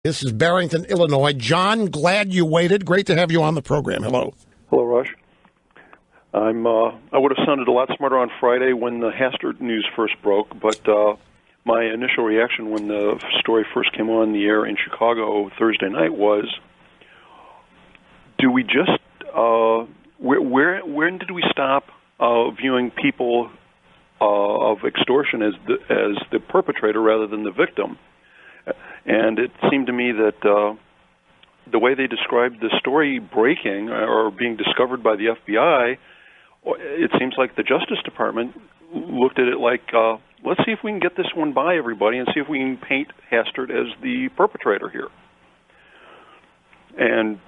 This is Barrington, Illinois. John, glad you waited. Great to have you on the program. Hello. Hello, Rush. I would have sounded a lot smarter on Friday when the Hastert news first broke, but my initial reaction when the story first came on the air in Chicago Thursday night was, do we just when did we stop viewing people of extortion as the perpetrator rather than the victim? And it seemed to me that the way they described the story breaking or being discovered by the FBI, it seems like the Justice Department looked at it like, let's see if we can get this one by everybody and see if we can paint Hastert as the perpetrator here. And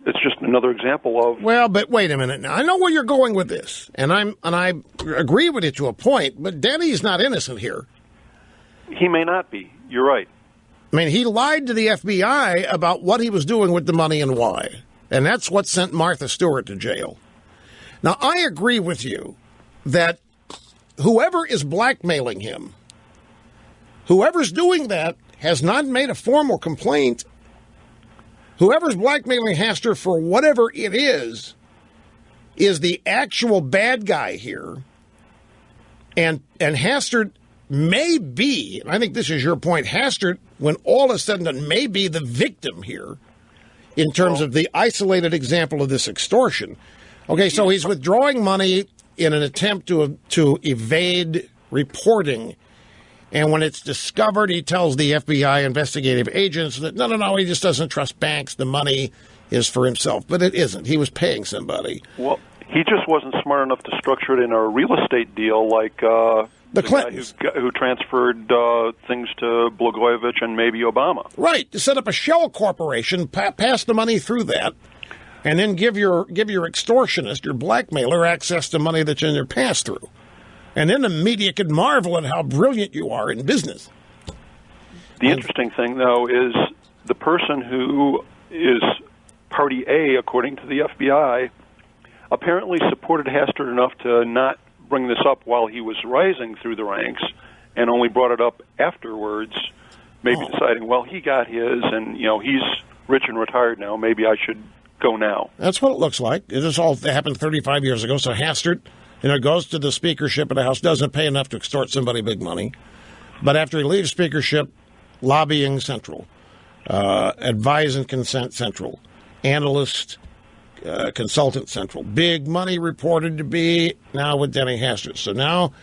it's just another example of... Well, but wait a minute now. I know where you're going with this, and I agree with you to a point, but Denny's not innocent here. He may not be. You're right. I mean, he lied to the FBI about what he was doing with the money and why. And that's what sent Martha Stewart to jail. Now, I agree with you that whoever is blackmailing him, whoever's doing that has not made a formal complaint. Whoever's blackmailing Hastert for whatever it is the actual bad guy here. And Hastert may be, and I think this is your point, Hastert, when all is said and done, may be the victim here in terms of the isolated example of this extortion. Okay, so he's withdrawing money in an attempt to evade reporting. And when it's discovered, he tells the FBI investigative agents that, no, he just doesn't trust banks. The money is for himself. But it isn't. He was paying somebody. Well, he just wasn't smart enough to structure it in a real estate deal like the Clintons, guy who transferred things to Blagojevich and maybe Obama. Right, to set up a shell corporation, pass the money through that, and then give your extortionist, your blackmailer, access to money that's in your pass-through. And then the media could marvel at how brilliant you are in business. The interesting thing, though, is the person who is Party A, according to the FBI, apparently supported Hastert enough to not bring this up while he was rising through the ranks and only brought it up afterwards, maybe deciding, well, he got his and, he's rich and retired now. Maybe I should go now. That's what it looks like. This all happened 35 years ago. So Hastert, goes to the speakership of the House, doesn't pay enough to extort somebody big money. But after he leaves speakership, lobbying central, advise and consent central, analyst, consultant central. Big money reported to be now with Denny Hastert. So now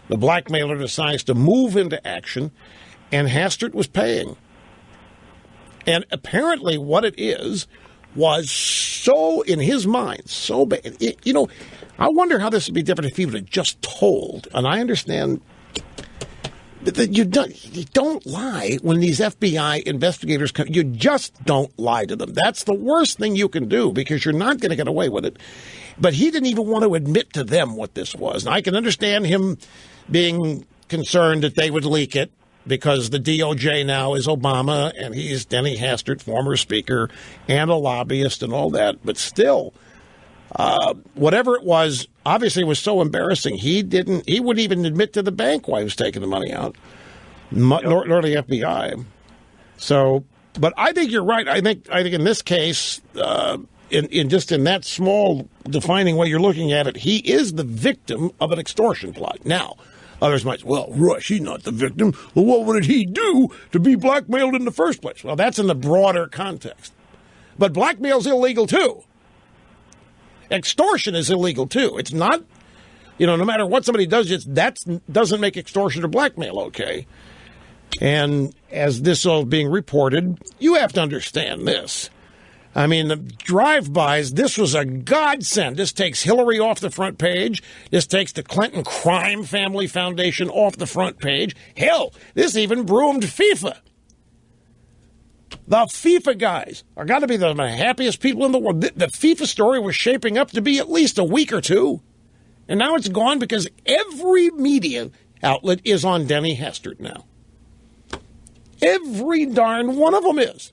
the blackmailer decides to move into action, and Hastert was paying. And apparently what it is was so, in his mind, so bad. I wonder how this would be different if he would have just told. And I understand that you don't lie when these FBI investigators come. You just don't lie to them. That's the worst thing you can do because you're not going to get away with it. But he didn't even want to admit to them what this was. And I can understand him being concerned that they would leak it because the DOJ now is Obama and he's Denny Hastert, former speaker, and a lobbyist and all that. But still, whatever it was, obviously was so embarrassing. He wouldn't even admit to the bank why he was taking the money out, nor the FBI. So, but I think you're right. I think in this case, in that small defining way you're looking at it, he is the victim of an extortion plot. Now, others might say, well, Rush, he's not the victim. Well, what did he do to be blackmailed in the first place? Well, that's in the broader context. But blackmail's illegal, too. Extortion is illegal, too. It's not, no matter what somebody does, that doesn't make extortion or blackmail okay. And as this all being reported, you have to understand this. I mean, the drive-bys, this was a godsend. This takes Hillary off the front page. This takes the Clinton Crime Family Foundation off the front page. Hell, this even broomed FIFA. The FIFA guys are got to be the happiest people in the world. The FIFA story was shaping up to be at least a week or two. And now it's gone because every media outlet is on Denny Hastert now. Every darn one of them is.